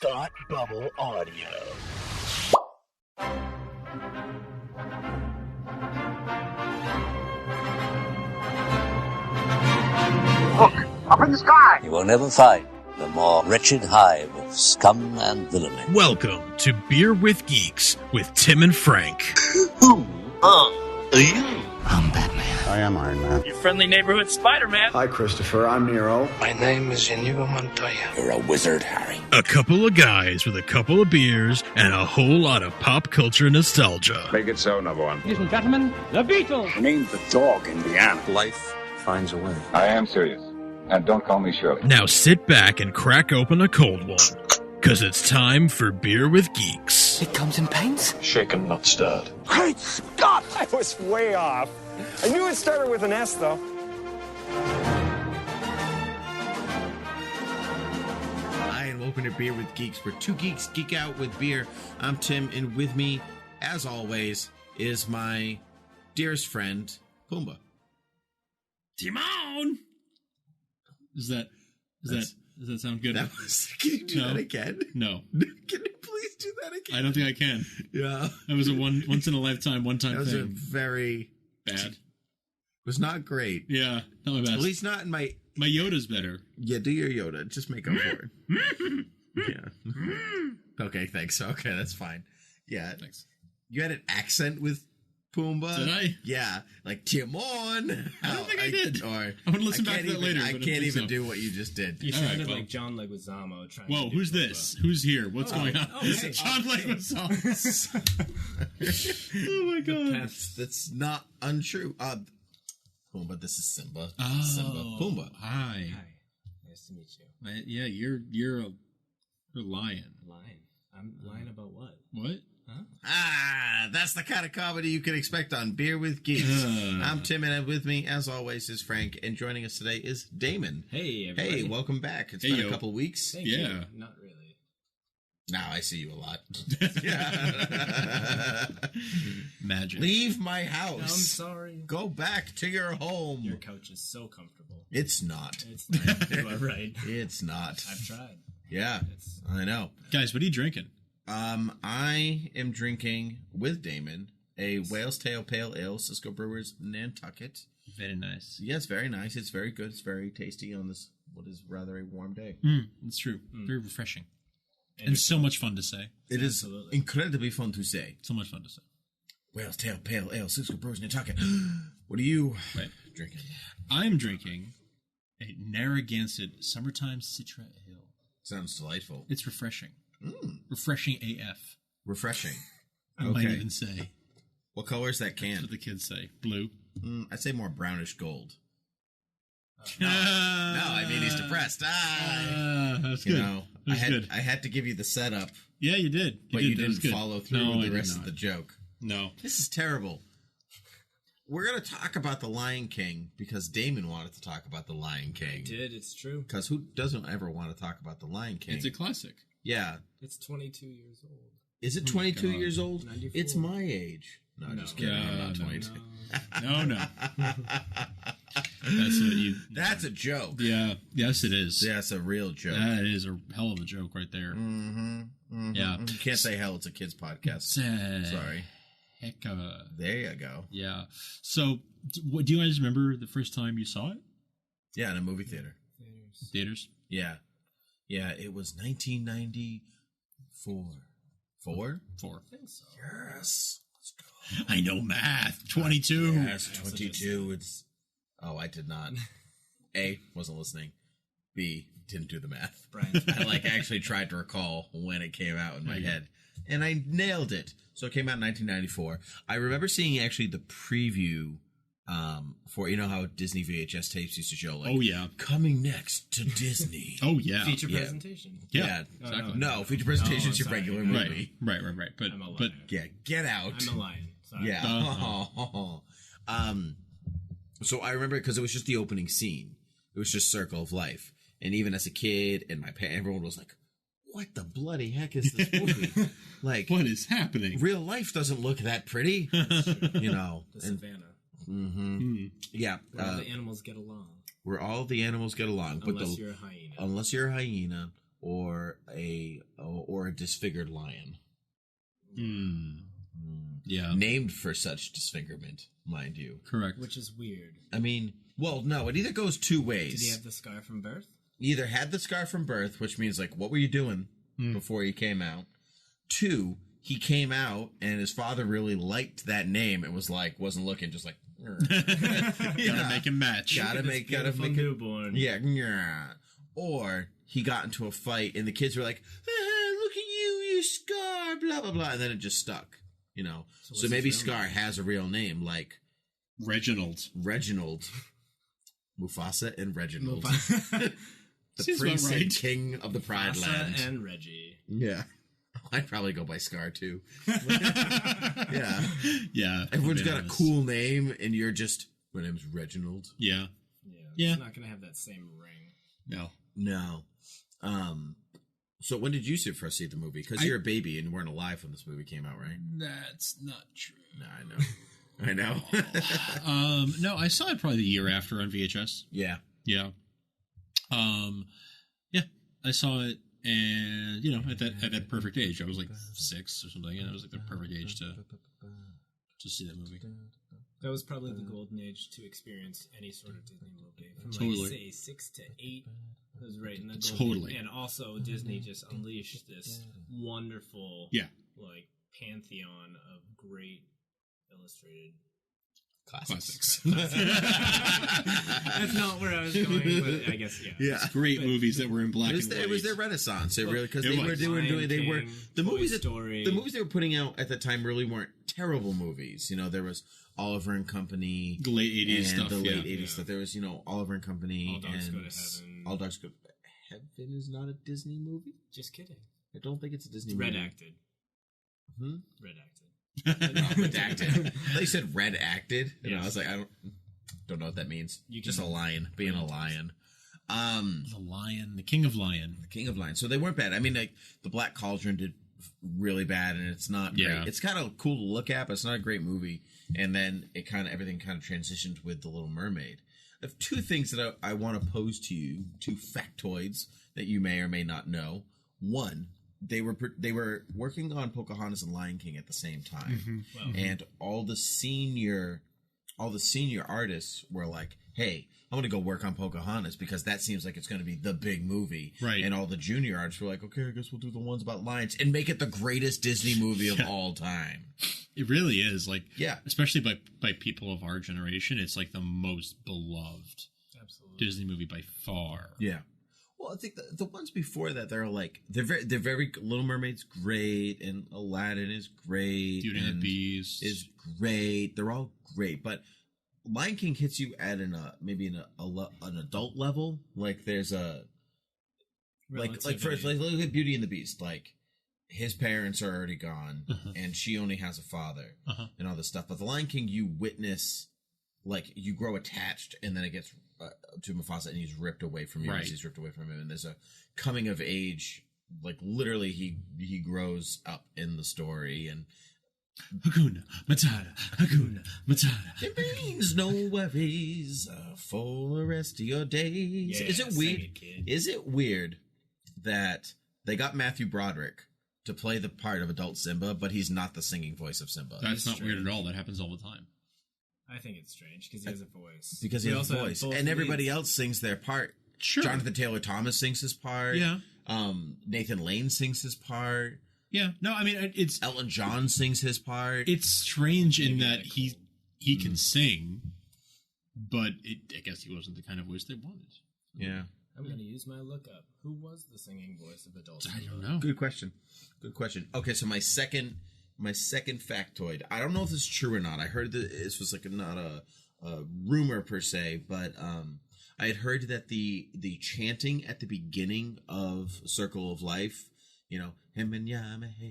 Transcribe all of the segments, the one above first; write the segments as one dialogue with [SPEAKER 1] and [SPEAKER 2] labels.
[SPEAKER 1] Thought Bubble Audio.
[SPEAKER 2] Look, up in the sky!
[SPEAKER 3] You will never find the more wretched hive of scum and villainy.
[SPEAKER 4] Welcome to Beer with Geeks with Tim and Frank.
[SPEAKER 1] Who are you?
[SPEAKER 5] I'm Batman.
[SPEAKER 6] I am Iron Man.
[SPEAKER 7] Your friendly neighborhood Spider-Man.
[SPEAKER 6] Hi, Christopher. I'm Nero.
[SPEAKER 5] My name is Inigo Montoya.
[SPEAKER 3] You're a wizard, Harry.
[SPEAKER 4] A couple of guys with a couple of beers and a whole lot of pop culture nostalgia.
[SPEAKER 6] Make it so, number one.
[SPEAKER 7] Ladies and gentlemen, the Beatles.
[SPEAKER 6] Name the dog, Indiana.
[SPEAKER 3] Life finds a way.
[SPEAKER 8] I am serious. And don't call me Shirley.
[SPEAKER 4] Now sit back and crack open a cold one, because it's time for Beer with Geeks.
[SPEAKER 5] It comes in paints?
[SPEAKER 1] Shaken, not stirred.
[SPEAKER 2] Great Scott!
[SPEAKER 9] I was way off. I knew it started with an S, though.
[SPEAKER 10] Hi, and welcome to Beer with Geeks, where two geeks geek out with beer. I'm Tim, and with me, as always, is my dearest friend, Pumbaa.
[SPEAKER 4] Timon! Does that sound good?
[SPEAKER 10] Can you do that again?
[SPEAKER 4] No.
[SPEAKER 10] Can you please do that again?
[SPEAKER 4] I don't think I can.
[SPEAKER 10] Yeah.
[SPEAKER 4] That was a once in a lifetime, one-time
[SPEAKER 10] That was a
[SPEAKER 4] thing.
[SPEAKER 10] very...
[SPEAKER 4] Bad.
[SPEAKER 10] Was not great.
[SPEAKER 4] Yeah, not my best.
[SPEAKER 10] At least not in my...
[SPEAKER 4] My Yoda's better.
[SPEAKER 10] Yeah, do your Yoda. Just make up for it. Yeah. Okay, thanks. Okay, that's fine. Yeah.
[SPEAKER 4] Thanks.
[SPEAKER 10] You had an accent with Pumbaa?
[SPEAKER 4] Did I?
[SPEAKER 10] Yeah. Like, Timon.
[SPEAKER 4] I don't think I did.
[SPEAKER 10] Or,
[SPEAKER 4] I'm going to listen back to that later.
[SPEAKER 10] I
[SPEAKER 4] but
[SPEAKER 10] can't even
[SPEAKER 4] so.
[SPEAKER 10] do what you just did.
[SPEAKER 7] You
[SPEAKER 4] All right,
[SPEAKER 7] sounded
[SPEAKER 4] well.
[SPEAKER 7] like John Leguizamo trying
[SPEAKER 4] Whoa,
[SPEAKER 7] to do
[SPEAKER 4] who's
[SPEAKER 7] Pumbaa.
[SPEAKER 4] this? Who's here? What's going on?
[SPEAKER 7] Oh, hey.
[SPEAKER 4] John Leguizamo. Oh my god.
[SPEAKER 10] That's not untrue. Pumbaa, this is Simba.
[SPEAKER 4] Oh,
[SPEAKER 10] Simba. Pumbaa.
[SPEAKER 4] Hi.
[SPEAKER 7] Hi. Nice to meet you.
[SPEAKER 4] Yeah, you're a lion.
[SPEAKER 7] Lying. I'm lying about what?
[SPEAKER 4] What?
[SPEAKER 10] That's the kind of comedy you can expect on Beer with Geeks. I'm Tim, and with me, as always, is Frank, and joining us today is Damon.
[SPEAKER 7] Hey, everybody.
[SPEAKER 10] Hey, welcome back. It's
[SPEAKER 4] Hey,
[SPEAKER 10] been
[SPEAKER 4] yo.
[SPEAKER 10] a couple weeks.
[SPEAKER 7] Thank
[SPEAKER 4] Yeah.
[SPEAKER 7] you. Not really.
[SPEAKER 10] Now I see you a lot.
[SPEAKER 4] Magic.
[SPEAKER 10] Leave my
[SPEAKER 7] I'm
[SPEAKER 10] house.
[SPEAKER 7] sorry.
[SPEAKER 10] Go back to your home.
[SPEAKER 7] Your couch is so comfortable.
[SPEAKER 10] It's not.
[SPEAKER 7] It's not. You are right.
[SPEAKER 10] It's not.
[SPEAKER 7] I've tried.
[SPEAKER 10] Yeah,
[SPEAKER 7] It's
[SPEAKER 10] I know.
[SPEAKER 4] Guys, what are you drinking?
[SPEAKER 10] I am drinking with Damon a Whale's Tail Pale Ale, Cisco Brewers, Nantucket.
[SPEAKER 4] Very nice.
[SPEAKER 10] Yeah, it's very nice. It's very good. It's very tasty on this, what is rather a warm day.
[SPEAKER 4] It's true. Very refreshing. And so much fun to say.
[SPEAKER 10] It is
[SPEAKER 7] Absolutely.
[SPEAKER 10] incredibly fun to say.
[SPEAKER 4] So much fun to say.
[SPEAKER 10] Whale's Tail Pale Ale, Cisco Brewers, Nantucket. What are you drinking?
[SPEAKER 4] I'm drinking a Narragansett Summertime Citra Ale.
[SPEAKER 10] Sounds delightful.
[SPEAKER 4] It's refreshing. Refreshing AF.
[SPEAKER 10] Refreshing.
[SPEAKER 4] I might even say.
[SPEAKER 10] What color is that
[SPEAKER 4] That's
[SPEAKER 10] can?
[SPEAKER 4] what the kids say. Blue.
[SPEAKER 10] I'd say more brownish gold.
[SPEAKER 4] No,
[SPEAKER 10] I mean he's depressed.
[SPEAKER 4] That's
[SPEAKER 10] You
[SPEAKER 4] good.
[SPEAKER 10] know,
[SPEAKER 4] That's
[SPEAKER 10] I had to give you the setup,
[SPEAKER 4] Yeah, you did.
[SPEAKER 10] but you
[SPEAKER 4] That was
[SPEAKER 10] didn't
[SPEAKER 4] good.
[SPEAKER 10] follow through
[SPEAKER 4] No,
[SPEAKER 10] with
[SPEAKER 4] I
[SPEAKER 10] the
[SPEAKER 4] did
[SPEAKER 10] rest
[SPEAKER 4] not.
[SPEAKER 10] of the joke.
[SPEAKER 4] No.
[SPEAKER 10] This is terrible. We're going to talk about The Lion King because Damon wanted to talk about The Lion King.
[SPEAKER 7] did. It's true.
[SPEAKER 10] Because who doesn't ever want to talk about The Lion King?
[SPEAKER 4] It's a classic.
[SPEAKER 10] Yeah.
[SPEAKER 7] It's 22 years old.
[SPEAKER 10] Is it 22
[SPEAKER 4] God.
[SPEAKER 10] years old?
[SPEAKER 7] 94.
[SPEAKER 10] It's my age. No,
[SPEAKER 7] No.
[SPEAKER 10] just kidding. I'm not
[SPEAKER 4] No,
[SPEAKER 10] 22.
[SPEAKER 4] No. That's what you.
[SPEAKER 10] That's a joke.
[SPEAKER 4] Yeah. Yes, it is.
[SPEAKER 10] Yeah, it's a real joke.
[SPEAKER 4] That is a hell of a joke right there. Yeah.
[SPEAKER 10] You can't say hell, it's a kid's podcast. Sorry.
[SPEAKER 4] Heck of a.
[SPEAKER 10] There you go.
[SPEAKER 4] Yeah. So, do you guys remember the first time you saw it?
[SPEAKER 10] Yeah, in a movie theater.
[SPEAKER 4] Theaters?
[SPEAKER 10] Yeah. Yeah, it was 1994. Four?
[SPEAKER 4] Four.
[SPEAKER 7] I think so.
[SPEAKER 10] Yes. Let's go.
[SPEAKER 4] I know math. 22.
[SPEAKER 10] Yes, 22. It's. Oh, I did not. A, wasn't listening. B, didn't do the math.
[SPEAKER 7] Brian.
[SPEAKER 10] I actually tried to recall when it came out in my head. And I nailed it. So it came out in 1994. I remember seeing actually the preview for, you know how Disney VHS tapes used to show, like,
[SPEAKER 4] Oh, yeah.
[SPEAKER 10] coming next to Disney.
[SPEAKER 4] Oh, yeah.
[SPEAKER 7] Feature
[SPEAKER 10] Yeah.
[SPEAKER 7] presentation.
[SPEAKER 4] Yeah.
[SPEAKER 7] Oh,
[SPEAKER 4] Exactly.
[SPEAKER 10] No, feature presentation's your
[SPEAKER 7] sorry.
[SPEAKER 10] regular
[SPEAKER 4] Right.
[SPEAKER 10] movie.
[SPEAKER 4] Right. But,
[SPEAKER 7] I'm a liar.
[SPEAKER 4] but
[SPEAKER 10] Yeah, get out.
[SPEAKER 7] I'm a lion. Sorry.
[SPEAKER 10] Yeah. So I remember because it was just the opening scene. It was just Circle of Life. And even as a kid and my parents, everyone was like, what the bloody heck is this movie? Like,
[SPEAKER 4] what is happening?
[SPEAKER 10] real life doesn't look that pretty. You know.
[SPEAKER 7] The savannah.
[SPEAKER 10] Yeah.
[SPEAKER 7] Where all the animals get along.
[SPEAKER 10] Where all the animals get along.
[SPEAKER 7] Unless you're a hyena.
[SPEAKER 10] Unless you're a hyena or a a disfigured lion.
[SPEAKER 11] Yeah.
[SPEAKER 10] Named for such disfigurement, mind you.
[SPEAKER 11] Correct.
[SPEAKER 7] Which is weird.
[SPEAKER 10] I mean, well, no, it either goes two ways.
[SPEAKER 7] Did he have the scar from birth?
[SPEAKER 10] He either had the scar from birth, which means, like, what were you doing before he came out? 2, he came out, and his father really liked that name and was like, wasn't looking, just like,
[SPEAKER 11] Gotta make him match.
[SPEAKER 10] Gotta make
[SPEAKER 7] newborn.
[SPEAKER 10] Yeah. Or he got into a fight, and the kids were like, look at you Scar, blah, blah, blah. And then it just stuck, you know. So maybe Scar has a real name, like
[SPEAKER 11] Reginald.
[SPEAKER 10] Mufasa and Reginald.
[SPEAKER 7] Mufasa.
[SPEAKER 10] The
[SPEAKER 11] Seems
[SPEAKER 10] prince
[SPEAKER 11] about right.
[SPEAKER 10] and king of the Pride Land.
[SPEAKER 7] and Reggie.
[SPEAKER 10] Yeah. I'd probably go by Scar, too. Yeah.
[SPEAKER 11] Yeah.
[SPEAKER 10] Everyone's got a cool name, and you're just, my name's Reginald.
[SPEAKER 11] Yeah.
[SPEAKER 7] Yeah. It's not going to have that same ring.
[SPEAKER 10] No. So when did you first see the movie? Because you're a baby and weren't alive when this movie came out, right?
[SPEAKER 11] That's not true.
[SPEAKER 10] No, I know.
[SPEAKER 11] No, I saw it probably the year after on VHS.
[SPEAKER 10] Yeah.
[SPEAKER 11] Yeah. Yeah, I saw it, and you know, at that perfect age, I was like 6 or something, and it was like the perfect age to see that movie.
[SPEAKER 7] That was probably the golden age to experience any sort of Disney movie. From
[SPEAKER 11] Totally.
[SPEAKER 7] like, say, 6 to 8. It was right in the golden.
[SPEAKER 11] Totally.
[SPEAKER 7] And also, Disney just unleashed this wonderful, like, pantheon of great illustrated
[SPEAKER 10] classics.
[SPEAKER 7] That's not where I was going, but I guess,
[SPEAKER 10] yeah.
[SPEAKER 11] It's great movies that were in black and white.
[SPEAKER 10] It was their renaissance. It really, because they were the movies they were putting out at the time really weren't terrible movies. You know, there was Oliver and Company,
[SPEAKER 11] the late 80s stuff.
[SPEAKER 10] The late 80s stuff. There was, you know, Oliver and Company,
[SPEAKER 7] All Dogs
[SPEAKER 10] and
[SPEAKER 7] Go to Heaven.
[SPEAKER 10] All Dogs Go. Heaven is not a Disney movie.
[SPEAKER 7] Just kidding.
[SPEAKER 10] I don't think it's a Disney movie.
[SPEAKER 7] Redacted. Redacted.
[SPEAKER 10] Redacted. They said red acted, and I was like, I don't know what that means. Just a lion, being a lion.
[SPEAKER 11] The lion, the king of lion.
[SPEAKER 10] The king of lion. So they weren't bad. I mean, like, the Black Cauldron did really bad, and it's not great. It's kind of cool to look at, but it's not a great movie. And then everything kind of transitioned with The Little Mermaid. I have 2 things that I want to pose to you, 2 factoids that you may or may not know. One, they were working on Pocahontas and Lion King at the same time, and all the senior artists were like, "Hey, I'm going to go work on Pocahontas because that seems like it's going to be the big movie."
[SPEAKER 11] Right.
[SPEAKER 10] And all the junior artists were like, "Okay, I guess we'll do the ones about lions and make it the greatest Disney movie of all time."
[SPEAKER 11] It really is, like,
[SPEAKER 10] yeah,
[SPEAKER 11] especially by people of our generation. It's like the most beloved Disney movie by far.
[SPEAKER 10] Yeah. Well, I think the ones before that, they're very Little Mermaid's great, and Aladdin is great,
[SPEAKER 11] Beauty and the Beast
[SPEAKER 10] is great. They're all great, but Lion King hits you at an adult level. Like there's a look at Beauty and the Beast. Like his parents are already gone, and she only has a father, and all this stuff. But the Lion King, you witness, like you grow attached, and then it gets to Mufasa, and he's ripped away from you. Right. He's ripped away from him, and there's a coming of age. Like literally, he grows up in the story, and
[SPEAKER 11] Hakuna Matata, Hakuna Matata.
[SPEAKER 10] It means no worries for the rest of your days. Is it weird? Is it weird that they got Matthew Broderick to play the part of adult Simba, but he's not the singing voice of Simba?
[SPEAKER 11] That's not weird at all. That happens all the time.
[SPEAKER 7] I think it's strange because he has a voice.
[SPEAKER 10] Because he has a voice. And everybody else sings their part.
[SPEAKER 11] Sure.
[SPEAKER 10] Jonathan Taylor Thomas sings his part.
[SPEAKER 11] Yeah.
[SPEAKER 10] Nathan Lane sings his part.
[SPEAKER 11] Yeah. No, I mean, it's...
[SPEAKER 10] Elton John sings his part.
[SPEAKER 11] It's strange in that he can sing, but I guess he wasn't the kind of voice they wanted.
[SPEAKER 10] Yeah.
[SPEAKER 7] I'm going to use my lookup. Who was the singing voice of adult Simba?
[SPEAKER 11] I don't know.
[SPEAKER 10] Good question. Okay, so my second factoid. I don't know if this is true or not. I heard that this was like not a rumor per se, but I had heard that the chanting at the beginning of Circle of Life, you know, you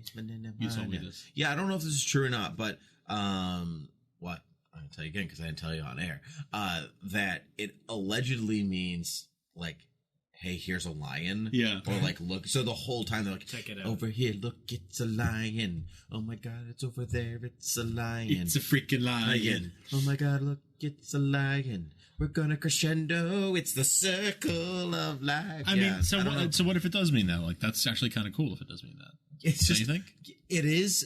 [SPEAKER 10] told me this. Yeah, I don't know if this is true or not, but what? I'll tell you again because I didn't tell you on air. That it allegedly means like, hey, here's a lion.
[SPEAKER 11] Yeah.
[SPEAKER 10] Or like, look. So the whole time they're like,
[SPEAKER 7] check it out.
[SPEAKER 10] Over here, look, it's a lion. Oh my God, it's over there. It's a lion.
[SPEAKER 11] It's a freaking lion.
[SPEAKER 10] Oh my God, look, it's a lion. We're gonna crescendo. It's the circle of life.
[SPEAKER 11] I mean, so what if it does mean that? Like, that's actually kind of cool if it does mean that.
[SPEAKER 10] It's just,
[SPEAKER 11] you think?
[SPEAKER 10] It is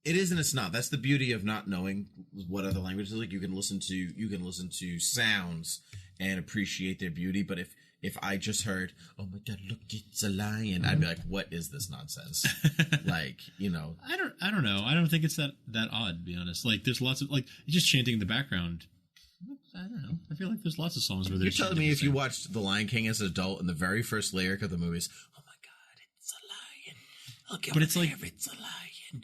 [SPEAKER 10] and it's not. That's the beauty of not knowing what other languages like. You can listen to sounds and appreciate their beauty. But if I just heard, oh my God, look, it's a lion, I'd be like, what is this nonsense? Like, you know,
[SPEAKER 11] I don't know. I don't think it's that odd, to be honest. Like, there's lots of, like, just chanting in the background. I don't know. I feel like there's lots of songs where
[SPEAKER 10] you're telling me if you watched The Lion King as an adult and the very first lyric of the movie is, oh my God, it's a lion. Look,
[SPEAKER 11] but it's like,
[SPEAKER 10] it's a lion.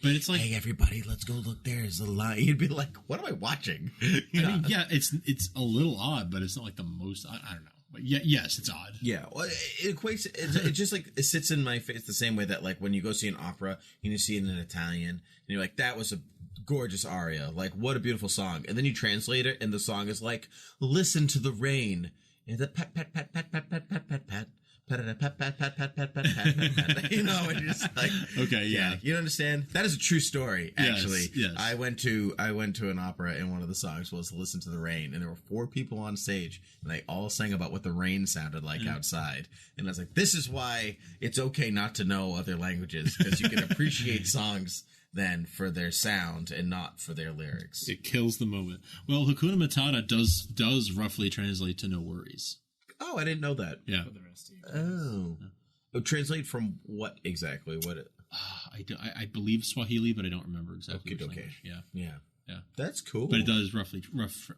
[SPEAKER 11] But it's like,
[SPEAKER 10] hey, everybody, let's go look. There's a lion. You'd be like, what am I watching?
[SPEAKER 11] I mean, yeah, it's a little odd, but it's not like the most. I don't know. But yeah, yes, it's odd.
[SPEAKER 10] Yeah, well, it equates. It just like it sits in my face the same way that like when you go see an opera and you see it in Italian and you're like, that was a gorgeous aria. Like, what a beautiful song. And then you translate it and the song is like, listen to the rain. And the pat pat pat pat pat pat pat pat pat. You know, and just like,
[SPEAKER 11] okay, yeah,
[SPEAKER 10] you understand. That is a true story. Actually,
[SPEAKER 11] yes.
[SPEAKER 10] I went to an opera, and one of the songs was "Listen to the Rain," and there were 4 people on stage, and they all sang about what the rain sounded like outside. And I was like, "This is why it's okay not to know other languages, because you can appreciate songs then for their sound and not for their lyrics."
[SPEAKER 11] It kills the moment. Well, Hakuna Matata does roughly translate to "no worries."
[SPEAKER 10] Oh, I didn't know that.
[SPEAKER 11] Yeah.
[SPEAKER 7] For the rest of
[SPEAKER 10] Oh, translate from what exactly? What?
[SPEAKER 11] I believe Swahili, but I don't remember exactly.
[SPEAKER 10] Okay.
[SPEAKER 11] Yeah.
[SPEAKER 10] That's cool.
[SPEAKER 11] But it does roughly translate.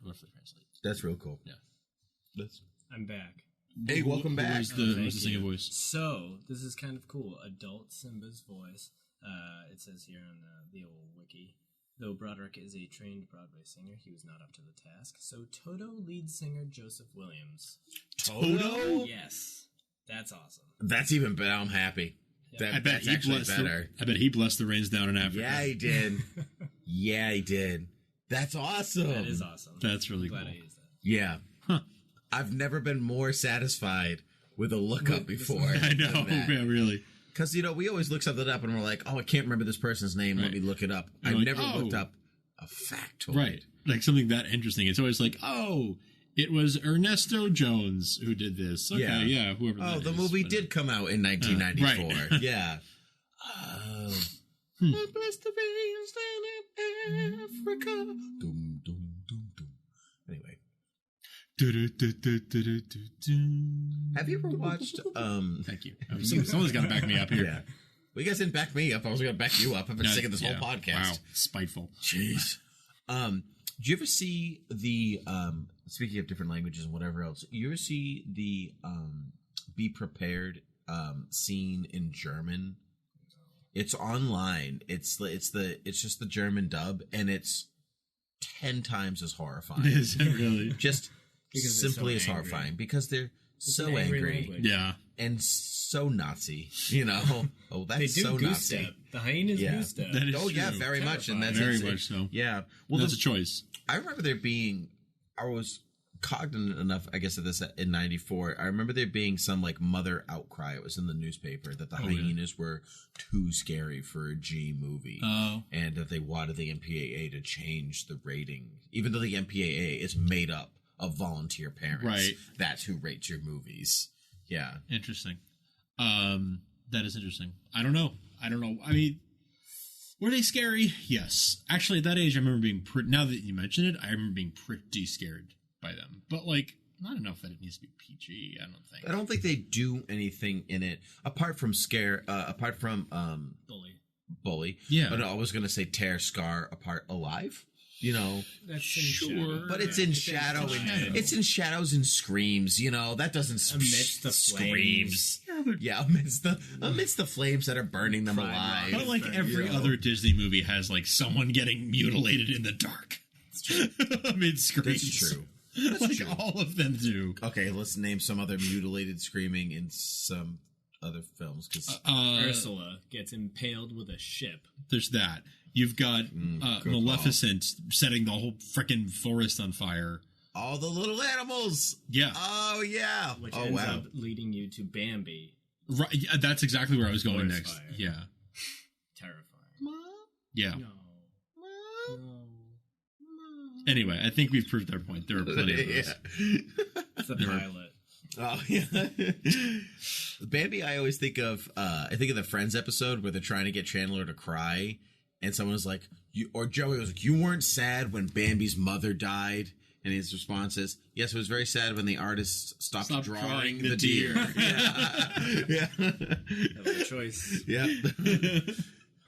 [SPEAKER 10] That's real cool.
[SPEAKER 11] Yeah.
[SPEAKER 7] I'm back.
[SPEAKER 10] Hey, welcome back.
[SPEAKER 11] Who's the singing voice?
[SPEAKER 7] So this is kind of cool. Adult Simba's voice. It says here on the old wiki. Though Broderick is a trained Broadway singer, he was not up to the task. So Toto lead singer Joseph Williams.
[SPEAKER 10] Toto?
[SPEAKER 7] Yes. That's awesome.
[SPEAKER 10] That's even better. I'm happy.
[SPEAKER 11] Yeah.
[SPEAKER 10] That's actually better.
[SPEAKER 11] I bet he blessed the rains down in Africa.
[SPEAKER 10] Yeah, he did. Yeah, he did. That's awesome.
[SPEAKER 7] That is awesome.
[SPEAKER 11] That's really
[SPEAKER 7] Glad
[SPEAKER 11] cool.
[SPEAKER 7] I used that.
[SPEAKER 10] Yeah.
[SPEAKER 11] Huh.
[SPEAKER 10] I've never been more satisfied with a lookup before.
[SPEAKER 11] I know. Yeah, really.
[SPEAKER 10] Because, you know, we always look something up and we're like, oh, I can't remember this person's name.
[SPEAKER 11] Right.
[SPEAKER 10] Let me look it up.
[SPEAKER 11] You're
[SPEAKER 10] I
[SPEAKER 11] like,
[SPEAKER 10] never looked up a factoid.
[SPEAKER 11] Right. Like something that interesting. It's always like, oh, it was Ernesto Jones who did this. Okay, yeah, whoever that is.
[SPEAKER 10] Oh, the movie did come out in 1994.
[SPEAKER 11] Right.
[SPEAKER 10] Yeah. I bless the rains down in Africa. Dum, dum, dum, dum. Anyway. Have you ever watched
[SPEAKER 11] Thank you. Someone's got to back me up here.
[SPEAKER 10] Yeah. Well, you guys didn't back me up. I was going to back you up. I've been singing this whole podcast.
[SPEAKER 11] Wow. Spiteful.
[SPEAKER 10] Jeez. Did you ever see the speaking of different languages and whatever else, you ever see the Be Prepared scene in German? It's online. It's just the German dub, and it's 10 times as horrifying.
[SPEAKER 11] Is it really?
[SPEAKER 10] Just
[SPEAKER 7] Because
[SPEAKER 10] simply
[SPEAKER 7] they're
[SPEAKER 10] as
[SPEAKER 7] so angry.
[SPEAKER 10] horrifying because they're so
[SPEAKER 7] an angry
[SPEAKER 10] angry
[SPEAKER 7] language.
[SPEAKER 11] Yeah.
[SPEAKER 10] and so Nazi. You know, oh, that's
[SPEAKER 7] They do
[SPEAKER 10] so
[SPEAKER 7] goose
[SPEAKER 10] Nazi.
[SPEAKER 7] step. The hyenas goose step.
[SPEAKER 11] That is
[SPEAKER 10] Oh yeah,
[SPEAKER 11] true.
[SPEAKER 10] very much, and that's
[SPEAKER 11] Very much so.
[SPEAKER 10] Yeah, well,
[SPEAKER 11] That's a choice.
[SPEAKER 10] I remember there being. I was cognizant enough, I guess, of this in '94. I remember there being some like mother outcry. It was in the newspaper that the hyenas were too scary for a G movie, and that they wanted the MPAA to change the rating, even though the MPAA is made up of volunteer parents.
[SPEAKER 11] Right.
[SPEAKER 10] That's who rates your movies. Yeah.
[SPEAKER 11] Interesting. That is interesting. I don't know. I mean, were they scary? Yes. Actually, at that age, I remember being now that you mention it, I remember being pretty scared by them. But, like, not enough that it needs to be PG, I don't think.
[SPEAKER 10] I don't think they do anything in it apart from Bully.
[SPEAKER 11] Yeah.
[SPEAKER 10] But I was going to say tear, scar apart alive. You know,
[SPEAKER 7] That's
[SPEAKER 11] Sure.
[SPEAKER 10] but it's in shadow. It's in shadows and screams. You know, that doesn't
[SPEAKER 7] Amidst the
[SPEAKER 10] screams. Yeah, amidst the flames that are burning them alive.
[SPEAKER 11] But, like, every other Disney movie has, like, someone getting mutilated in the dark.
[SPEAKER 7] It's true.
[SPEAKER 11] Amid screams.
[SPEAKER 10] That's true.
[SPEAKER 11] Like, all of them do.
[SPEAKER 10] Okay, let's name some other mutilated screaming in some other films. Because
[SPEAKER 7] Ursula gets impaled with a ship.
[SPEAKER 11] There's that. You've got
[SPEAKER 10] good
[SPEAKER 11] Maleficent setting the whole frickin' forest on fire.
[SPEAKER 10] all the little animals.
[SPEAKER 11] Yeah.
[SPEAKER 10] Oh yeah.
[SPEAKER 7] Which
[SPEAKER 10] oh
[SPEAKER 7] ends
[SPEAKER 10] wow.
[SPEAKER 7] up leading you to Bambi.
[SPEAKER 11] Right. Yeah, that's exactly where I was going
[SPEAKER 7] Forest
[SPEAKER 11] next.
[SPEAKER 7] fire.
[SPEAKER 11] Yeah.
[SPEAKER 7] Terrifying.
[SPEAKER 11] Yeah.
[SPEAKER 7] No.
[SPEAKER 11] Anyway, I think we've proved our point. There are plenty of those.
[SPEAKER 7] It's the pilot.
[SPEAKER 10] Oh yeah, Bambi. I always think of the Friends episode where they're trying to get Chandler to cry, and someone was like, Joey was like, "You weren't sad when Bambi's mother died," and his response is, "Yes, it was very sad when the artist stopped drawing the deer." Yeah,
[SPEAKER 7] that was a choice.
[SPEAKER 10] Yeah,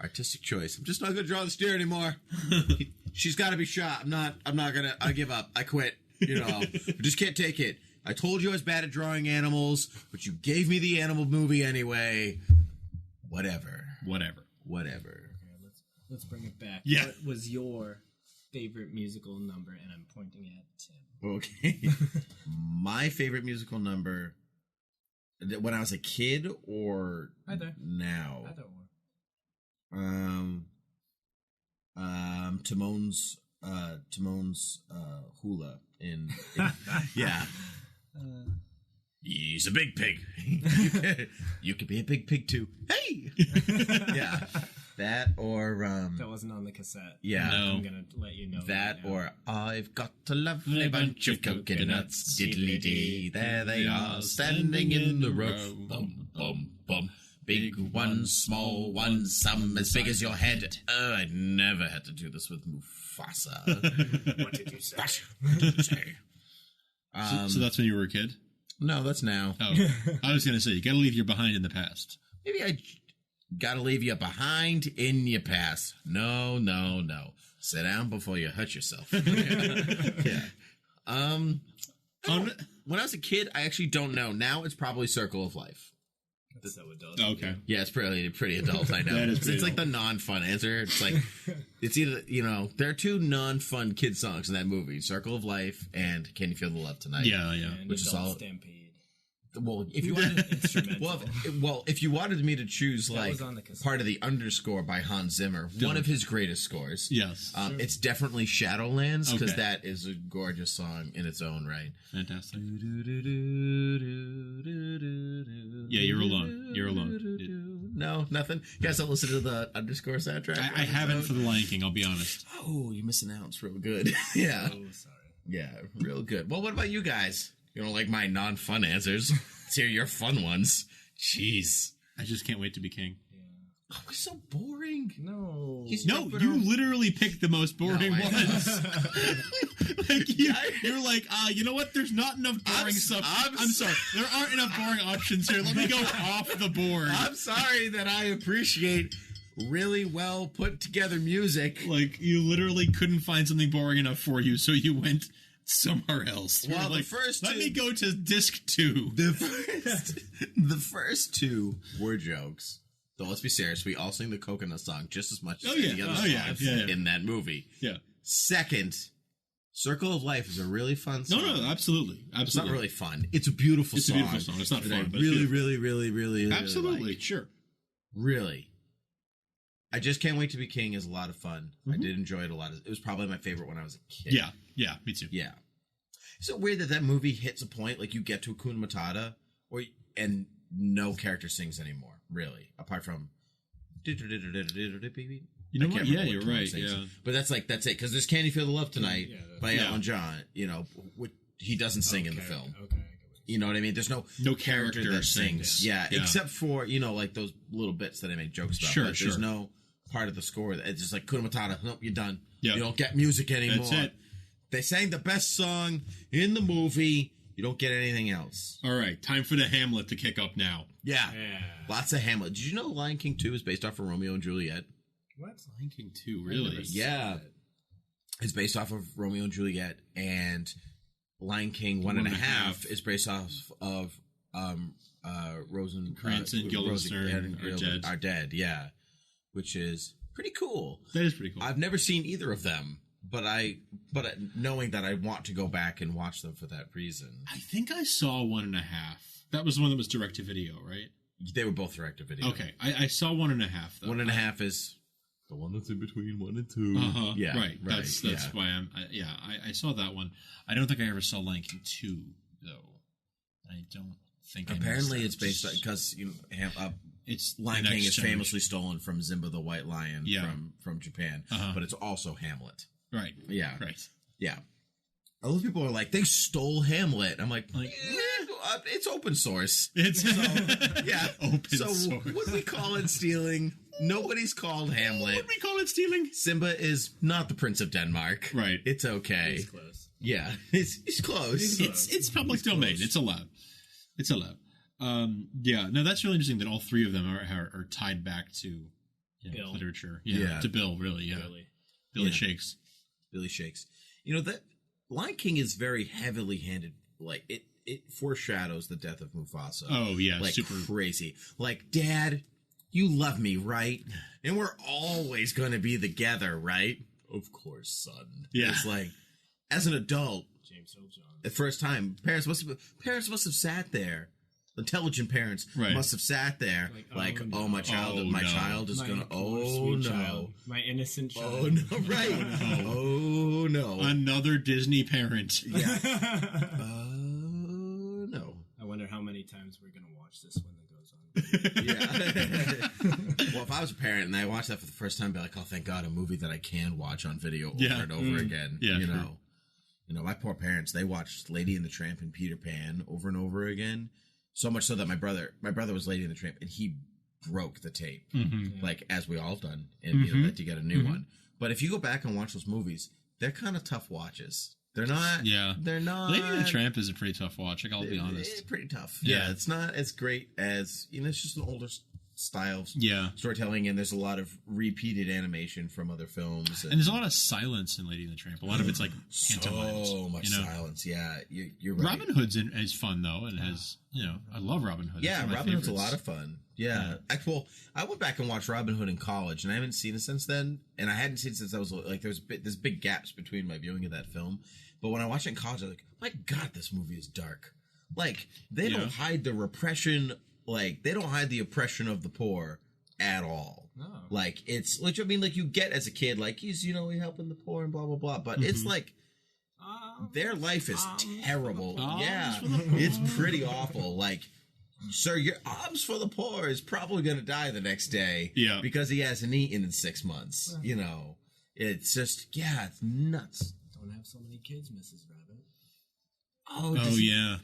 [SPEAKER 10] artistic choice. I'm just not going to draw this deer anymore. She's got to be shot. I'm not gonna. I give up. I quit. I just can't take it. I told you I was bad at drawing animals, but you gave me the animal movie anyway. Whatever.
[SPEAKER 7] Okay, let's bring it back.
[SPEAKER 11] Yeah.
[SPEAKER 7] What was your favorite musical number? And I'm pointing at Tim.
[SPEAKER 10] Okay. My favorite musical number when I was a kid or
[SPEAKER 7] Either.
[SPEAKER 10] now?
[SPEAKER 7] Either or.
[SPEAKER 10] Timon's hula in yeah. He's a big pig. You could be a big pig too. Hey. Yeah. That or
[SPEAKER 7] that wasn't on the cassette.
[SPEAKER 10] Yeah.
[SPEAKER 7] No. I'm gonna let you know
[SPEAKER 10] that
[SPEAKER 7] right
[SPEAKER 10] or I've got a lovely bunch of coconuts. Diddly dee. There they are, standing in the row. Bum bum bum. Big ones, small ones, some as big as your head. Oh, I never had to do this with Mufasa.
[SPEAKER 7] What did you say?
[SPEAKER 10] What did you say?
[SPEAKER 11] So that's when you were a kid?
[SPEAKER 10] No, that's now.
[SPEAKER 11] Oh, I was going to say, you got to leave your behind in the past.
[SPEAKER 10] Maybe I got to leave you behind in your past. No. Sit down before you hurt yourself. Yeah. When I was a kid, I actually don't know. Now it's probably Circle of Life.
[SPEAKER 7] That's so adult.
[SPEAKER 11] Okay.
[SPEAKER 10] Yeah, it's pretty adult, I know. It's like the non-fun answer. It's like, it's either, there are two non-fun kid songs in that movie, Circle of Life and Can You Feel the Love Tonight?
[SPEAKER 11] Yeah.
[SPEAKER 7] And
[SPEAKER 10] which is all...
[SPEAKER 7] Stampede.
[SPEAKER 10] Well, if you wanted, if you wanted me to choose like part of the Underscore by Hans Zimmer, one of his greatest scores.
[SPEAKER 11] Yes.
[SPEAKER 10] It's definitely Shadowlands, because that is a gorgeous song in its own right.
[SPEAKER 11] Fantastic. Yeah, you're alone.
[SPEAKER 10] No, nothing. You guys don't listen to the Underscore soundtrack?
[SPEAKER 11] I haven't for The Lion King, I'll be honest.
[SPEAKER 10] Oh, you're missing out. It's real good. Yeah.
[SPEAKER 7] Oh, sorry.
[SPEAKER 10] Yeah, real good. Well, what about you guys? You don't like my non-fun answers. Let's hear your fun ones. Jeez.
[SPEAKER 11] I just can't wait to be king.
[SPEAKER 10] Yeah. Oh, he's so boring.
[SPEAKER 7] No.
[SPEAKER 11] You literally picked the most boring ones. You're like, you know what? There's not enough boring stuff. I'm sorry. There aren't enough boring options here. Let me go off the board.
[SPEAKER 10] I'm sorry that I appreciate really well put together music.
[SPEAKER 11] Like, you literally couldn't find something boring enough for you, so you went somewhere else.
[SPEAKER 10] Well,
[SPEAKER 11] like, let me go to disc 2.
[SPEAKER 10] The first two were jokes. Though let's be serious, we all sing the Coconut song just as much as any other songs in that movie.
[SPEAKER 11] Yeah.
[SPEAKER 10] Second, Circle of Life is a really fun song.
[SPEAKER 11] No, absolutely.
[SPEAKER 10] It's not really fun. It's a beautiful song.
[SPEAKER 11] It's a beautiful song. It's not fun, but
[SPEAKER 10] really
[SPEAKER 11] absolutely,
[SPEAKER 10] like.
[SPEAKER 11] Sure.
[SPEAKER 10] Really. I Just Can't Wait to Be King is a lot of fun. I did enjoy it a lot. It was probably my favorite when I was a kid.
[SPEAKER 11] Yeah, me too.
[SPEAKER 10] Yeah. Is it weird that movie hits a point, like you get to Hakuna Matata, and no character sings anymore, really, apart from...
[SPEAKER 11] You know what? Yeah, you're right. Yeah.
[SPEAKER 10] But that's it, because there's Can You Feel the Love Tonight by Elton John, he doesn't sing in the film.
[SPEAKER 7] Okay.
[SPEAKER 10] You know what I mean? There's no character that sings. Yeah, except for, like those little bits that I make jokes about.
[SPEAKER 11] Sure,
[SPEAKER 10] but there's no part of the score that it's just like Hakuna Matata. Nope, you're done.
[SPEAKER 11] Yep.
[SPEAKER 10] You don't get music anymore.
[SPEAKER 11] That's it.
[SPEAKER 10] They sang the best song in the movie. You don't get anything else.
[SPEAKER 11] All right, time for the Hamlet to kick up now.
[SPEAKER 10] Yeah. Lots of Hamlet. Did you know Lion King 2 is based off of Romeo and Juliet?
[SPEAKER 7] What?
[SPEAKER 11] Lion King 2, really?
[SPEAKER 10] Yeah. It's based off of Romeo and Juliet, and Lion King 1.5 is based off of
[SPEAKER 11] Rosencrantz and Guildenstern
[SPEAKER 10] are dead, yeah. Which is pretty cool.
[SPEAKER 11] That is pretty cool.
[SPEAKER 10] I've never seen either of them, but knowing that I want to go back and watch them for that reason.
[SPEAKER 11] I think I saw 1.5. That was the one that was direct to video, right?
[SPEAKER 10] They were both direct to video.
[SPEAKER 11] Okay, I saw 1.5.
[SPEAKER 10] 1.5 is the one that's in between 1 and 2.
[SPEAKER 11] Uh-huh.
[SPEAKER 10] Yeah,
[SPEAKER 11] right. That's why I saw that one. I don't think I ever saw Lion King 2 though. I don't think.
[SPEAKER 10] Apparently, it's based because it's Lion King is famously stolen from Simba the White Lion from Japan, but it's also Hamlet.
[SPEAKER 11] Right.
[SPEAKER 10] Yeah.
[SPEAKER 11] Right.
[SPEAKER 10] Yeah. A lot of people are like, they stole Hamlet. I'm like, it's open source.
[SPEAKER 11] It's open source.
[SPEAKER 10] Would we call it stealing? Nobody's called Hamlet.
[SPEAKER 11] Would we call it stealing?
[SPEAKER 10] Simba is not the Prince of Denmark.
[SPEAKER 11] Right.
[SPEAKER 10] It's okay.
[SPEAKER 7] He's close.
[SPEAKER 10] Yeah, he's close.
[SPEAKER 11] It's public domain. It's allowed. It's allowed. No, that's really interesting that all three of them are tied back to literature. Yeah, to Bill, really. Yeah, Billy Shakes.
[SPEAKER 10] Billy Shakes. You know, that Lion King is very heavily handed. Like it foreshadows the death of Mufasa.
[SPEAKER 11] Oh yeah,
[SPEAKER 10] like
[SPEAKER 11] super
[SPEAKER 10] crazy. Like, Dad, you love me, right? And we're always going to be together, right? Of course, son.
[SPEAKER 11] Yeah.
[SPEAKER 10] It's like, as an adult,
[SPEAKER 7] James Earl Jones.
[SPEAKER 10] the first time, parents must have sat there. Intelligent parents must have sat there like, my child is gonna,
[SPEAKER 7] child. My innocent child.
[SPEAKER 10] Oh no, right. Oh no.
[SPEAKER 11] Another Disney parent.
[SPEAKER 10] Yeah. Oh no.
[SPEAKER 7] I wonder how many times we're gonna watch this when it goes on.
[SPEAKER 10] Yeah. Well, if I was a parent and I watched that for the first time, I'd be like, oh, thank God, a movie that I can watch on video over and over again.
[SPEAKER 11] Yeah,
[SPEAKER 10] you know, my poor parents, they watched Lady and the Tramp and Peter Pan over and over again. So much so that my brother was Lady and the Tramp, and he broke the tape, like, as we all have done, and had to get a new one. But if you go back and watch those movies, they're kind of tough watches. They're not. Yeah, they're not.
[SPEAKER 11] Lady and the Tramp is a pretty tough watch. I'll be honest.
[SPEAKER 10] It's pretty tough. Yeah, it's not as great as, it's just an older style storytelling, and there's a lot of repeated animation from other films,
[SPEAKER 11] and there's a lot of silence in Lady and the Tramp. A lot of it's like pantomime.
[SPEAKER 10] So much silence. Yeah, you're right.
[SPEAKER 11] Robin Hood's is fun though, and has I love Robin Hood.
[SPEAKER 10] Yeah, Robin Hood's a lot of fun. Yeah. I went back and watched Robin Hood in college, and I haven't seen it since then. And I hadn't seen it since I was like, there's big gaps between my viewing of that film. But when I watched it in college, I was like, my God, this movie is dark. Like, they don't hide the repression. Like, they don't hide the oppression of the poor at all. No. Like, it's, which I mean, like, you get as a kid, like, he's, helping the poor and blah, blah, blah. But it's like, their life is terrible. It's pretty awful. Like, sir, your arms for the poor is probably going to die the next day. Yeah. Because he hasn't eaten in 6 months. It's just, it's nuts.
[SPEAKER 7] Don't have so many kids, Mrs. Rabbit.
[SPEAKER 10] Oh, yeah.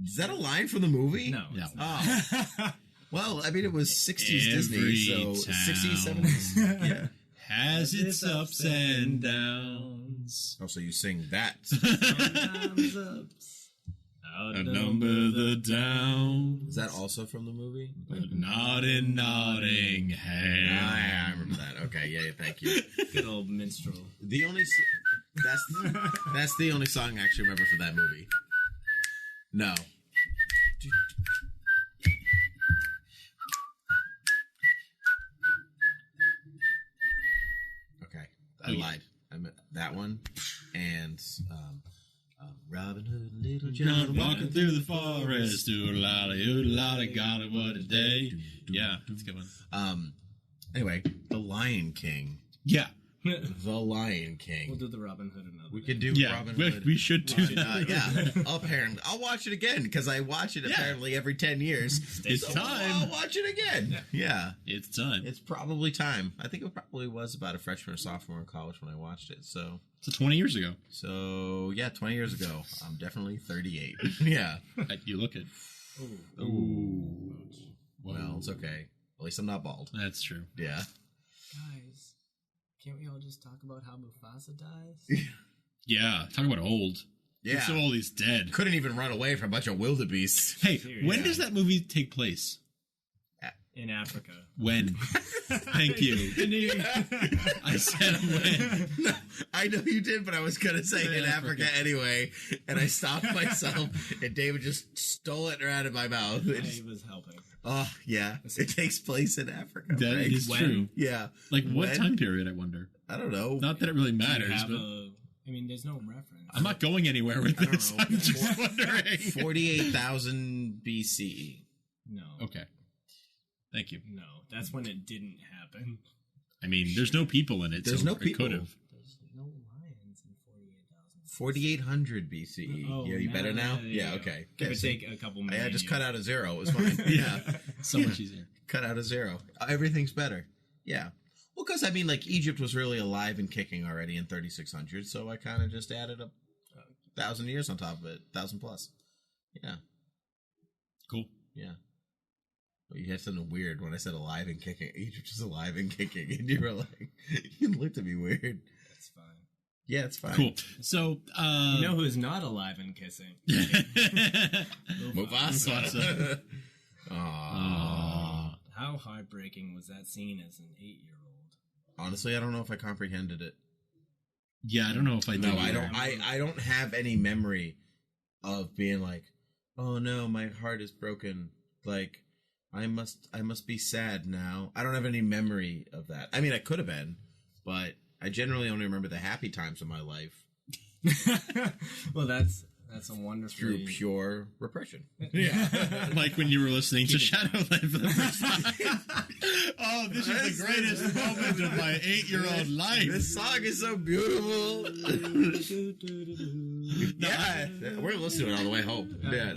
[SPEAKER 10] Is that a line from the movie?
[SPEAKER 7] No.
[SPEAKER 10] Oh. Well, I mean, it was 60s Disney, so 60s, 70s. Yeah.
[SPEAKER 11] Has its ups and downs.
[SPEAKER 10] Oh, so you sing that.
[SPEAKER 7] Sometimes ups.
[SPEAKER 11] Outnumber the downs.
[SPEAKER 10] Is that also from the movie?
[SPEAKER 11] But not in Nottingham.
[SPEAKER 10] I remember that. Okay, yeah, thank you.
[SPEAKER 7] Good old minstrel.
[SPEAKER 10] The only... That's the only song I actually remember from that movie. No. Okay, I lied. I meant that one, and Robin Hood, Little John
[SPEAKER 11] walking through the forest, oodle-lolly, golly, what a day. Yeah, that's a good one.
[SPEAKER 10] Anyway, The Lion King.
[SPEAKER 11] Yeah.
[SPEAKER 10] The Lion King.
[SPEAKER 7] We'll do the Robin Hood another.
[SPEAKER 10] We could do Robin Hood.
[SPEAKER 11] We should do that.
[SPEAKER 10] Yeah, apparently. I'll watch it again because I watch it apparently every 10 years.
[SPEAKER 11] It's time.
[SPEAKER 10] I'll watch it again. Yeah.
[SPEAKER 11] It's time.
[SPEAKER 10] It's probably time. I think it probably was about a freshman or sophomore in college when I watched it. So
[SPEAKER 11] 20 years ago.
[SPEAKER 10] So, 20 years ago. I'm definitely 38. Yeah.
[SPEAKER 11] You look it.
[SPEAKER 10] Ooh. Well, it's okay. At least I'm not bald.
[SPEAKER 11] That's true.
[SPEAKER 10] Yeah.
[SPEAKER 7] Guys. Can't we all just talk about how Mufasa dies?
[SPEAKER 11] Yeah, talk about old.
[SPEAKER 10] Yeah.
[SPEAKER 11] He's so old, he's dead.
[SPEAKER 10] Couldn't even run away from a bunch of wildebeests.
[SPEAKER 11] Hey, when does that movie take place?
[SPEAKER 7] In Africa.
[SPEAKER 11] When? Thank you. I said when.
[SPEAKER 10] No, I know you did, but I was going to say in Africa anyway. And I stopped myself, and David just stole it right out of my mouth.
[SPEAKER 7] He was helping.
[SPEAKER 10] Oh, yeah. It takes place in Africa.
[SPEAKER 11] That
[SPEAKER 10] right?
[SPEAKER 11] is true.
[SPEAKER 10] Yeah.
[SPEAKER 11] Like, what time period, I wonder?
[SPEAKER 10] I don't know.
[SPEAKER 11] Not that it really matters, but...
[SPEAKER 7] I mean, there's no reference.
[SPEAKER 11] I'm not going anywhere with this. I'm just wondering.
[SPEAKER 10] 48,000 BC.
[SPEAKER 7] No.
[SPEAKER 11] Okay. Thank you.
[SPEAKER 7] No, that's when it didn't happen.
[SPEAKER 11] I mean, there's no people in it.
[SPEAKER 10] There's no people.
[SPEAKER 11] Could have.
[SPEAKER 7] There's no lions in 48,000.
[SPEAKER 10] 4,800 BCE.
[SPEAKER 7] Oh,
[SPEAKER 10] yeah, you better now? Yeah, okay.
[SPEAKER 7] It would take a couple minutes.
[SPEAKER 10] Yeah, just cut out a zero. It was fine. Yeah.
[SPEAKER 11] So much easier.
[SPEAKER 10] Cut out a zero. Everything's better. Yeah. Well, because, I mean, like, Egypt was really alive and kicking already in 3600, so I kind of just added 1,000 years on top of it. 1,000 plus. Yeah.
[SPEAKER 11] Cool.
[SPEAKER 10] Yeah. But you had something weird when I said alive and kicking. Egypt is alive and kicking, and you were like, you looked at me weird.
[SPEAKER 7] That's fine.
[SPEAKER 10] Yeah, it's fine.
[SPEAKER 11] Cool. So,
[SPEAKER 7] you know who's not alive and kissing?
[SPEAKER 10] Mufasa. Aww.
[SPEAKER 7] How heartbreaking was that scene as an 8-year-old?
[SPEAKER 10] Honestly, I don't know if I comprehended it.
[SPEAKER 11] Yeah, I don't know if I
[SPEAKER 10] No,
[SPEAKER 11] did.
[SPEAKER 10] I don't. I don't have any memory of being like, oh no, my heart is broken. Like, I must be sad now. I don't have any memory of that. I mean, I could have been, but I generally only remember the happy times of my life.
[SPEAKER 7] Well, that's a wonderful
[SPEAKER 10] through pure repression.
[SPEAKER 11] Yeah, like when you were listening to Shadowland for the first time. Oh, this is the greatest moment of my 8-year-old life.
[SPEAKER 10] This song is so beautiful. Yeah, we're listening to it all the way home. Yeah.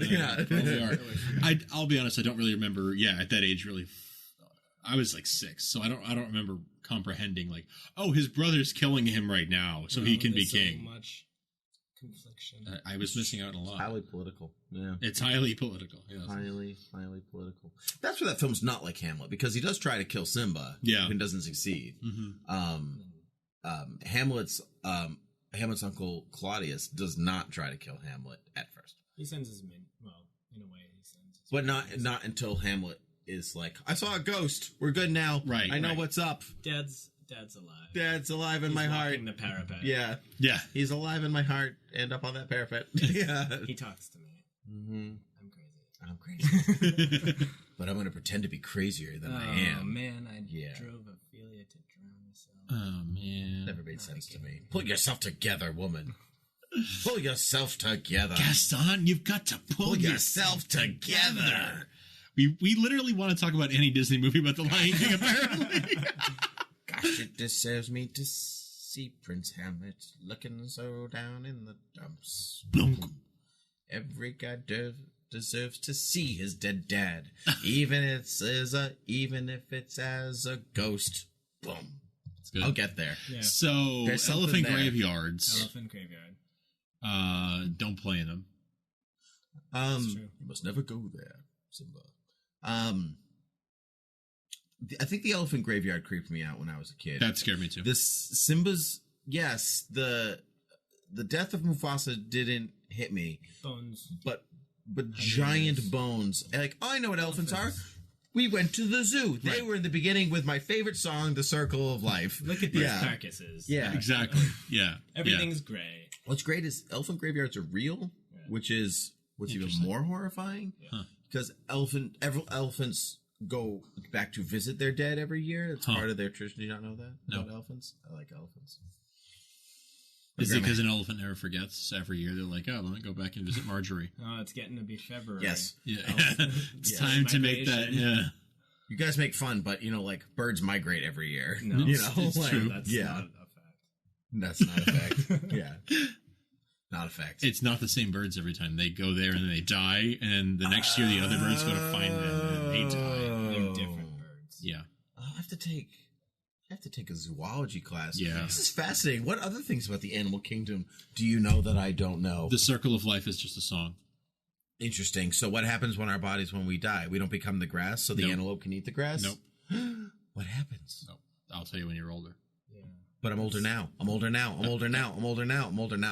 [SPEAKER 11] I'll be honest. I don't really remember. Yeah, at that age, really, I was like 6, so I don't remember comprehending like, oh, his brother's killing him right now, so he can be king.
[SPEAKER 7] So much confliction.
[SPEAKER 11] I was missing out on a lot.
[SPEAKER 10] Highly political. Yeah,
[SPEAKER 11] it's highly political. Yes.
[SPEAKER 10] Highly political. That's where that film's not like Hamlet, because he does try to kill Simba.
[SPEAKER 11] Yeah,
[SPEAKER 10] and doesn't succeed.
[SPEAKER 11] Mm-hmm.
[SPEAKER 10] Hamlet's uncle Claudius does not try to kill Hamlet at first.
[SPEAKER 7] He sends his men. Well, in a way, he sends.
[SPEAKER 10] But not until Hamlet is like, I saw a ghost. We're good now.
[SPEAKER 11] Right.
[SPEAKER 10] I know what's up.
[SPEAKER 7] Dad's alive.
[SPEAKER 10] Dad's alive in my heart.
[SPEAKER 7] The parapet.
[SPEAKER 10] Yeah.
[SPEAKER 11] Yeah.
[SPEAKER 10] He's alive in my heart and up on that parapet. Yeah.
[SPEAKER 7] He talks to me.
[SPEAKER 10] Mm-hmm.
[SPEAKER 7] I'm crazy.
[SPEAKER 10] But I'm going to pretend to be crazier than I am.
[SPEAKER 7] Oh, man. I drove Ophelia to drown herself.
[SPEAKER 11] Oh, man.
[SPEAKER 10] Never made sense to me. Pull yourself together, woman. Pull yourself together.
[SPEAKER 11] Gaston, you've got to pull
[SPEAKER 10] yourself together.
[SPEAKER 11] We literally want to talk about any Disney movie but The Lion King, apparently.
[SPEAKER 10] Gosh, it deserves me to see Prince Hamlet looking so down in the dumps.
[SPEAKER 11] Blunk.
[SPEAKER 10] Every guy deserves to see his dead dad, even if it's as a ghost. Boom. That's good. I'll get there.
[SPEAKER 11] Yeah. So, elephant graveyards.
[SPEAKER 7] Elephant graveyard.
[SPEAKER 11] Don't play in them.
[SPEAKER 10] You must never go there, Simba. I think the elephant graveyard creeped me out when I was a kid.
[SPEAKER 11] That scared me too.
[SPEAKER 10] The death of Mufasa didn't hit me.
[SPEAKER 7] Bones.
[SPEAKER 10] But giant bones. Like, oh, I know what elephants are. We went to the zoo. They were in the beginning with my favorite song, The Circle of Life.
[SPEAKER 7] Look at these carcasses.
[SPEAKER 10] Yeah.
[SPEAKER 11] Exactly. Yeah.
[SPEAKER 7] Everything's gray.
[SPEAKER 10] What's great is elephant graveyards are real, which is what's even more horrifying. Because elephants go back to visit their dead every year. It's part of their tradition. Do you not know that?
[SPEAKER 11] No.
[SPEAKER 10] About elephants? I like elephants.
[SPEAKER 11] Is it because an elephant never forgets? Every year they're like, oh, let me go back and visit Marjorie.
[SPEAKER 7] Oh, it's getting to be February.
[SPEAKER 10] Yes.
[SPEAKER 11] Yeah. It's time to make that. Yeah.
[SPEAKER 10] You guys make fun, but, like, birds migrate every year.
[SPEAKER 7] No,
[SPEAKER 11] it's
[SPEAKER 10] like,
[SPEAKER 11] true.
[SPEAKER 7] That's not a fact.
[SPEAKER 10] That's not a fact. Yeah. Not a fact.
[SPEAKER 11] It's not the same birds every time. They go there and then they die, and the next year the other birds go to find them and they die.
[SPEAKER 7] They're different birds.
[SPEAKER 11] Yeah.
[SPEAKER 10] I have to take a zoology class.
[SPEAKER 11] Yeah.
[SPEAKER 10] This is fascinating. What other things about the animal kingdom do you know that I don't know?
[SPEAKER 11] The Circle of Life is just a song.
[SPEAKER 10] Interesting. So what happens when we die? We don't become the grass, so the antelope can eat the grass?
[SPEAKER 11] Nope.
[SPEAKER 10] What happens?
[SPEAKER 11] Nope. I'll tell you when you're older.
[SPEAKER 7] Yeah.
[SPEAKER 10] But I'm older now. I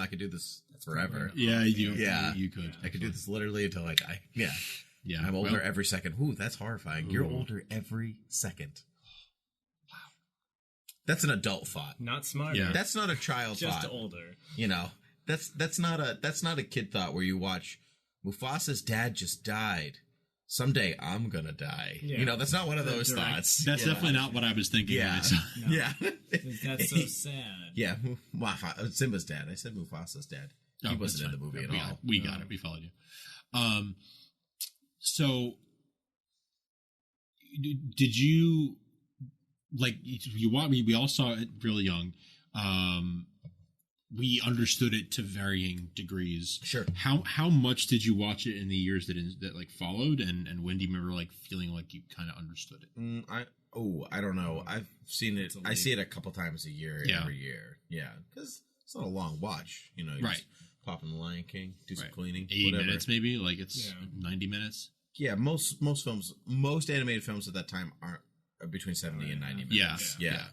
[SPEAKER 10] could do this forever.
[SPEAKER 11] Yeah, you could.
[SPEAKER 10] I could do this literally until I die. Yeah.
[SPEAKER 11] Yeah.
[SPEAKER 10] I'm older every second. Ooh, that's horrifying. You're older every second. Wow. That's an adult thought.
[SPEAKER 7] Not smart.
[SPEAKER 11] Yeah.
[SPEAKER 10] That's not a child thought.
[SPEAKER 7] Just older.
[SPEAKER 10] That's not a kid thought where you watch Mufasa's dad just died. Someday I'm gonna die.
[SPEAKER 7] Yeah.
[SPEAKER 10] That's not one of those thoughts.
[SPEAKER 11] That's definitely not what I was thinking.
[SPEAKER 10] Yeah.
[SPEAKER 11] When I saw.
[SPEAKER 7] No.
[SPEAKER 10] Yeah.
[SPEAKER 7] That's so sad.
[SPEAKER 10] Yeah. Simba's dad. I said Mufasa's dad. He wasn't in the movie at all.
[SPEAKER 11] We got it. We followed you. So did you we all saw it really young. We understood it to varying degrees.
[SPEAKER 10] Sure.
[SPEAKER 11] How much did you watch it in the years that followed, and when do you remember feeling like you kind of understood it?
[SPEAKER 10] I don't know. I've seen it. I see it a couple times a year, every year. Yeah, because it's not a long watch. You just pop in the Lion King, do some cleaning,
[SPEAKER 11] 80
[SPEAKER 10] whatever.
[SPEAKER 11] minutes maybe. Like it's 90 minutes.
[SPEAKER 10] Yeah, most films, most animated films at that time are between 70 and 90 minutes. Yeah.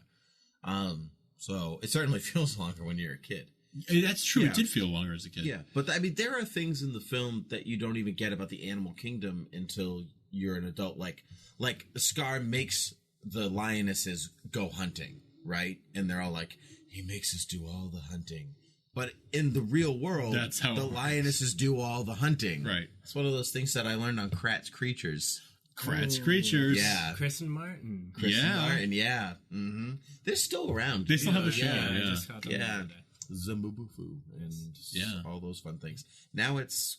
[SPEAKER 10] So it certainly feels longer when you're a kid.
[SPEAKER 11] That's true.
[SPEAKER 10] Yeah.
[SPEAKER 11] It did feel longer as a kid.
[SPEAKER 10] Yeah, but I mean, there are things in the film that you don't even get about the animal kingdom until you're an adult. Like Scar makes the lionesses go hunting, right? And they're all like, he makes us do all the hunting. But in the real world,
[SPEAKER 11] that's how
[SPEAKER 10] the lionesses do all the hunting.
[SPEAKER 11] Right.
[SPEAKER 10] It's one of those things that I learned on Kratz Creatures.
[SPEAKER 11] Kratz Creatures.
[SPEAKER 10] Yeah.
[SPEAKER 7] Chris and Martin.
[SPEAKER 10] Yeah. Mm-hmm. They're still around.
[SPEAKER 11] They still have a show.
[SPEAKER 7] I just got them the other day.
[SPEAKER 10] Zambubufu and all those fun things. Now it's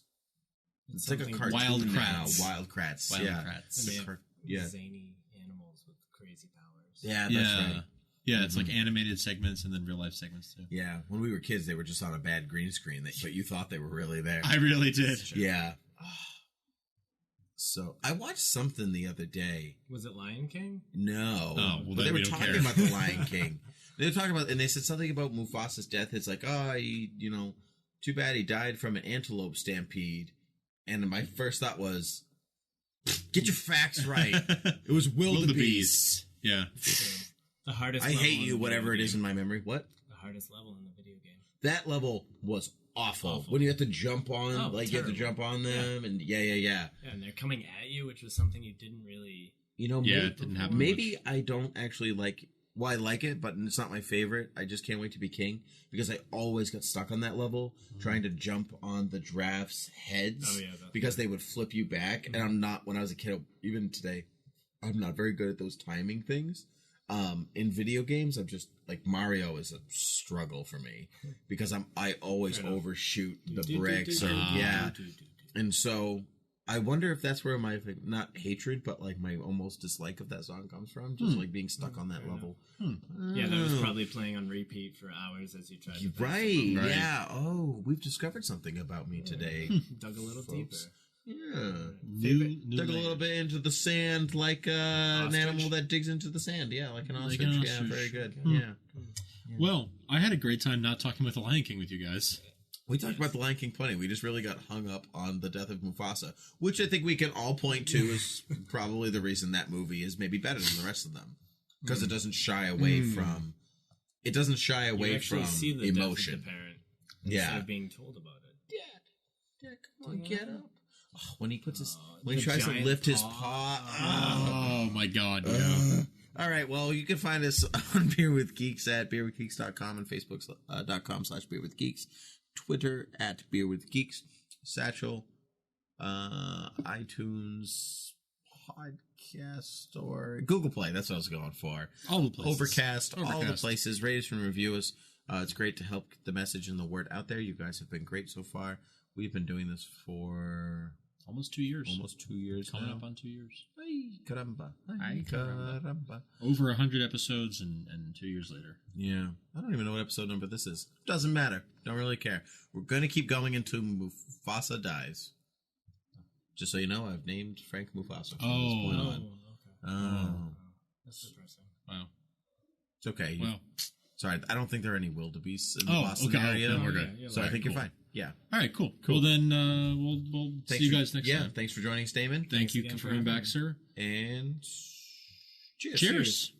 [SPEAKER 10] like a cartoon
[SPEAKER 11] Wild
[SPEAKER 10] now.
[SPEAKER 11] Kratz.
[SPEAKER 10] Wild Kratz.
[SPEAKER 11] Wild
[SPEAKER 10] Yeah.
[SPEAKER 11] Kratz.
[SPEAKER 7] And they have
[SPEAKER 10] Yeah.
[SPEAKER 7] zany animals with crazy powers.
[SPEAKER 10] Yeah, that's right.
[SPEAKER 11] Yeah, it's like animated segments and then real life segments too.
[SPEAKER 10] Yeah, when we were kids, they were just on a bad green screen, but you thought they were really there.
[SPEAKER 11] I really did.
[SPEAKER 10] Yeah. So I watched something the other day.
[SPEAKER 7] Was it Lion King?
[SPEAKER 10] No.
[SPEAKER 11] Oh, well,
[SPEAKER 10] but they
[SPEAKER 11] then
[SPEAKER 10] were
[SPEAKER 11] we don't
[SPEAKER 10] talking
[SPEAKER 11] care.
[SPEAKER 10] about the Lion King. They were talking about, and they said something about Mufasa's death. It's like, too bad he died from an antelope stampede. And my first thought was, get your facts right. It was wildebeest.
[SPEAKER 11] Yeah.
[SPEAKER 7] The hardest.
[SPEAKER 10] I
[SPEAKER 7] level
[SPEAKER 10] hate
[SPEAKER 7] in
[SPEAKER 10] you,
[SPEAKER 7] the
[SPEAKER 10] whatever
[SPEAKER 7] video
[SPEAKER 10] it is
[SPEAKER 7] game.
[SPEAKER 10] in my memory. What?
[SPEAKER 7] The hardest level in the video game.
[SPEAKER 10] That level was awful. When you have to jump on, you have to
[SPEAKER 7] terrible.
[SPEAKER 10] jump on them, and yeah.
[SPEAKER 7] Yeah, and they're coming at you, which was something you didn't really.
[SPEAKER 11] It didn't happen
[SPEAKER 10] maybe
[SPEAKER 11] much.
[SPEAKER 10] I don't actually like. Well, I like it, but it's not my favorite. I just can't wait to be king because I always got stuck on that level trying to jump on the giraffes' heads because they would flip you back. And I'm not. When I was a kid, even today, I'm not very good at those timing things. In video games, I'm just like Mario is a struggle for me because I always overshoot the bricks and so I wonder if that's where my not hatred but like my almost dislike of that song comes from, just like being stuck on that level.
[SPEAKER 7] Yeah, that was probably playing on repeat for hours as you tried to
[SPEAKER 10] Right. Yeah. Oh, we've discovered something about me today.
[SPEAKER 7] Dug a little
[SPEAKER 10] folks.
[SPEAKER 7] deeper.
[SPEAKER 10] Yeah.
[SPEAKER 11] New
[SPEAKER 10] Dug a little bit into the sand like an animal that digs into the sand. Yeah, like an ostrich. Yeah, very good. Yeah.
[SPEAKER 11] Well, I had a great time not talking about the Lion King with you guys.
[SPEAKER 10] We talked about the Lion King plenty. We just really got hung up on the death of Mufasa, which I think we can all point to is probably the reason that movie is maybe better than the rest of them, because it doesn't shy away from. It doesn't shy away from
[SPEAKER 7] see the
[SPEAKER 10] emotion.
[SPEAKER 7] Death of the parent instead of being told about it.
[SPEAKER 10] Dad, come on, get up. Oh, when he puts when he tries to lift his paw.
[SPEAKER 11] Oh my God! Yeah.
[SPEAKER 10] All right, well, you can find us on Beer with Geeks at beerwithgeeks.com and facebook.com/beerwithgeeks, Twitter at Beer with Geeks, Satchel, iTunes, Podcast Store, Google Play. That's what I was going for.
[SPEAKER 11] All the places.
[SPEAKER 10] Overcast, all the places. Rate us and review us. It's great to help get the message and the word out there. You guys have been great so far. We've been doing this for
[SPEAKER 11] almost 2 years. Coming
[SPEAKER 10] now.
[SPEAKER 11] up on 2 years.
[SPEAKER 10] Ay, caramba.
[SPEAKER 11] Ay,
[SPEAKER 10] caramba.
[SPEAKER 11] Over 100 episodes and 2 years later.
[SPEAKER 10] Yeah. I don't even know what episode number this is. Doesn't matter. Don't really care. We're going to keep going until Mufasa dies. Just so you know, I've named Frank Mufasa from this point on.
[SPEAKER 7] Okay. That's depressing.
[SPEAKER 11] Wow.
[SPEAKER 10] It's okay.
[SPEAKER 11] Wow.
[SPEAKER 10] Sorry, I don't think there are any wildebeest in the Boston
[SPEAKER 11] okay.
[SPEAKER 10] area.
[SPEAKER 11] Then we're good.
[SPEAKER 10] So I think
[SPEAKER 11] cool.
[SPEAKER 10] you're fine. Yeah.
[SPEAKER 11] All right, cool. Well, then we'll see you guys next time.
[SPEAKER 10] Yeah, thanks for joining us, Damon.
[SPEAKER 11] Thank you for coming back, sir.
[SPEAKER 10] And cheers.
[SPEAKER 11] Cheers.